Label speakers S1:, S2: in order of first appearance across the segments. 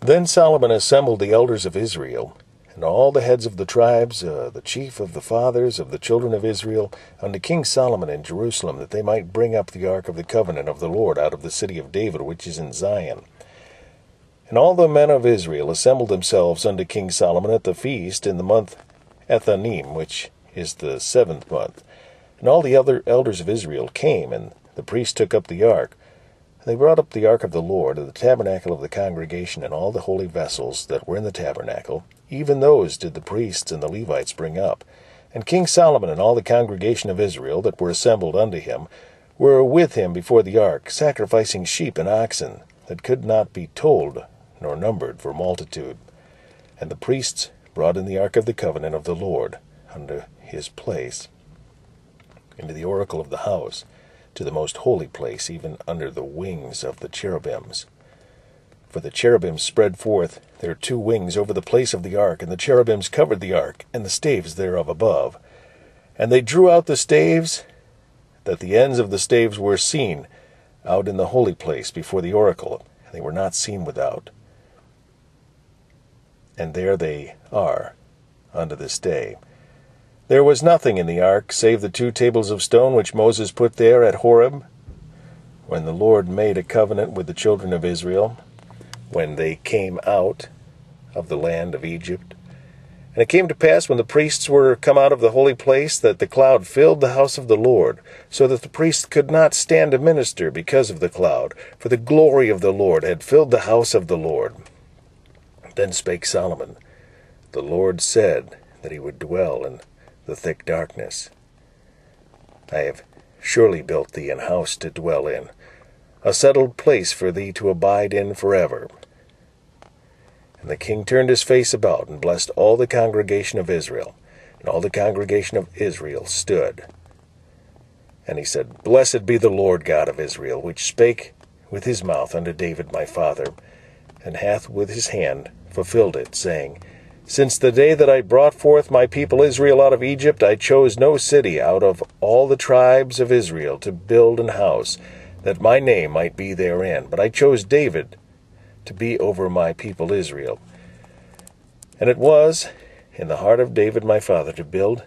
S1: Then Solomon assembled the elders of Israel, and all the heads of the tribes, the chief of the fathers of the children of Israel, unto King Solomon in Jerusalem, that they might bring up the ark of the covenant of the Lord out of the city of David, which is in Zion. And all the men of Israel assembled themselves unto King Solomon at the feast in the month Ethanim, which is the 7th month. And all the other elders of Israel came, and the priests took up the ark. And they brought up the ark of the Lord, of the tabernacle of the congregation, and all the holy vessels that were in the tabernacle. Even those did the priests and the Levites bring up. And King Solomon and all the congregation of Israel that were assembled unto him were with him before the ark, sacrificing sheep and oxen, that could not be told nor numbered for multitude. And the priests brought in the ark of the covenant of the Lord unto his place, into the oracle of the house, to the most holy place, even under the wings of the cherubims. For the cherubims spread forth their 2 wings over the place of the ark, and the cherubims covered the ark, and the staves thereof above. And they drew out the staves, that the ends of the staves were seen out in the holy place before the oracle, and they were not seen without. And there they are unto this day. There was nothing in the ark save the 2 tables of stone which Moses put there at Horeb, when the Lord made a covenant with the children of Israel, when they came out of the land of Egypt. And it came to pass, when the priests were come out of the holy place, that the cloud filled the house of the Lord, so that the priests could not stand to minister because of the cloud, for the glory of the Lord had filled the house of the Lord. Then spake Solomon, the Lord said that he would dwell in the thick darkness. I have surely built thee an house to dwell in, a settled place for thee to abide in forever. And the king turned his face about, and blessed all the congregation of Israel. And all the congregation of Israel stood. And he said, Blessed be the Lord God of Israel, which spake with his mouth unto David my father, and hath with his hand fulfilled it, saying, Since the day that I brought forth my people Israel out of Egypt, I chose no city out of all the tribes of Israel to build an house, that my name might be therein. But I chose David to be over my people Israel. And it was in the heart of David my father to build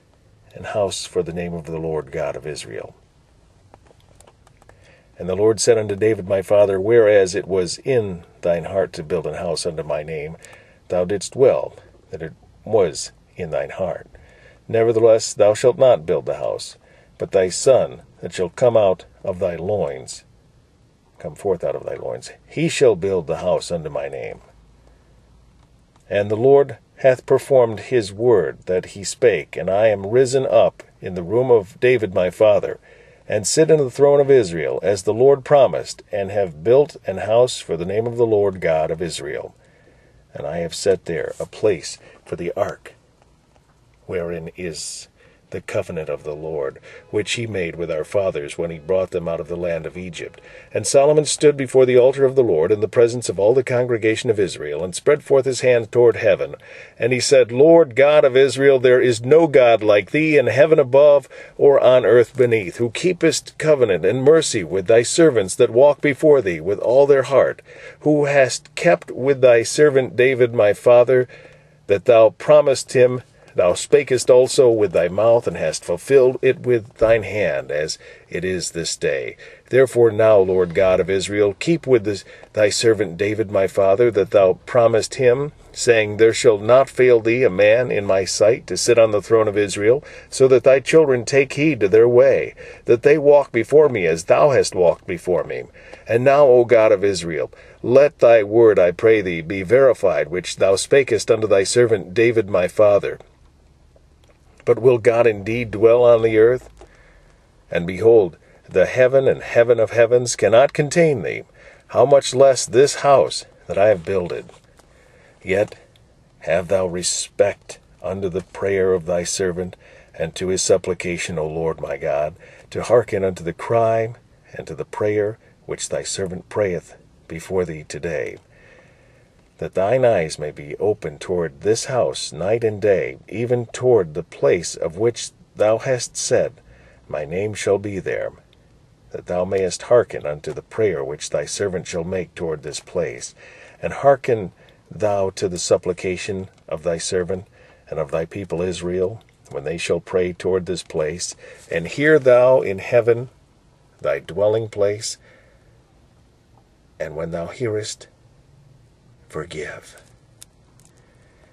S1: an house for the name of the Lord God of Israel. And the Lord said unto David my father, Whereas it was in thine heart to build an house unto my name, thou didst well that it was in thine heart. Nevertheless thou shalt not build the house, but thy son that shall come forth out of thy loins, he shall build the house unto my name. And the Lord hath performed his word that he spake, and I am risen up in the room of David my father, and sit in the throne of Israel, as the Lord promised, and have built an house for the name of the Lord God of Israel. And I have set there a place for the ark, wherein is the covenant of the Lord, which he made with our fathers when he brought them out of the land of Egypt. And Solomon stood before the altar of the Lord in the presence of all the congregation of Israel, and spread forth his hand toward heaven. And he said, Lord God of Israel, there is no God like thee in heaven above or on earth beneath, who keepest covenant and mercy with thy servants that walk before thee with all their heart, who hast kept with thy servant David my father, that thou promised him. Thou spakest also with thy mouth, and hast fulfilled it with thine hand, as it is this day. Therefore now, Lord God of Israel, keep with thy servant David my father, that thou promised him, saying, There shall not fail thee a man in my sight to sit on the throne of Israel, so that thy children take heed to their way, that they walk before me as thou hast walked before me. And now, O God of Israel, let thy word, I pray thee, be verified, which thou spakest unto thy servant David my father. But will God indeed dwell on the earth? And behold, the heaven and heaven of heavens cannot contain thee, how much less this house that I have builded? Yet have thou respect unto the prayer of thy servant, and to his supplication, O Lord my God, to hearken unto the cry and to the prayer which thy servant prayeth before thee today, that thine eyes may be open toward this house night and day, even toward the place of which thou hast said, My name shall be there, that thou mayest hearken unto the prayer which thy servant shall make toward this place, and hearken thou to the supplication of thy servant and of thy people Israel, when they shall pray toward this place, and hear thou in heaven, thy dwelling place, and when thou hearest, forgive.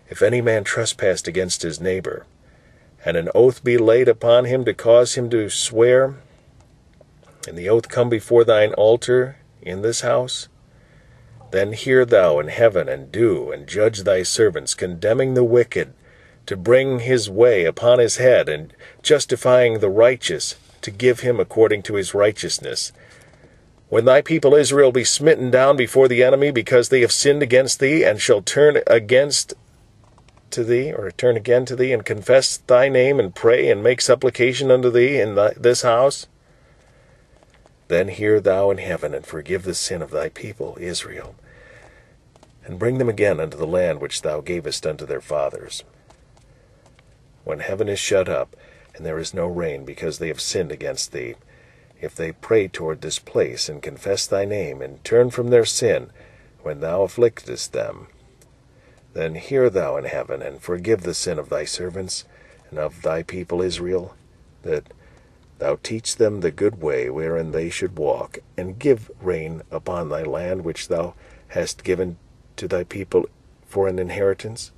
S1: If any man trespass against his neighbor, and an oath be laid upon him to cause him to swear, and the oath come before thine altar in this house, then hear thou in heaven, and do, and judge thy servants, condemning the wicked, to bring his way upon his head, and justifying the righteous, to give him according to his righteousness. When thy people Israel be smitten down before the enemy, because they have sinned against thee, and shall turn again to thee, and confess thy name, and pray, and make supplication unto thee in this house, then hear thou in heaven, and forgive the sin of thy people Israel, and bring them again unto the land which thou gavest unto their fathers. When heaven is shut up, and there is no rain, because they have sinned against thee, if they pray toward this place, and confess thy name, and turn from their sin, when thou afflictest them, then hear thou in heaven, and forgive the sin of thy servants, and of thy people Israel, that thou teach them the good way wherein they should walk, and give rain upon thy land which thou hast given to thy people for an inheritance.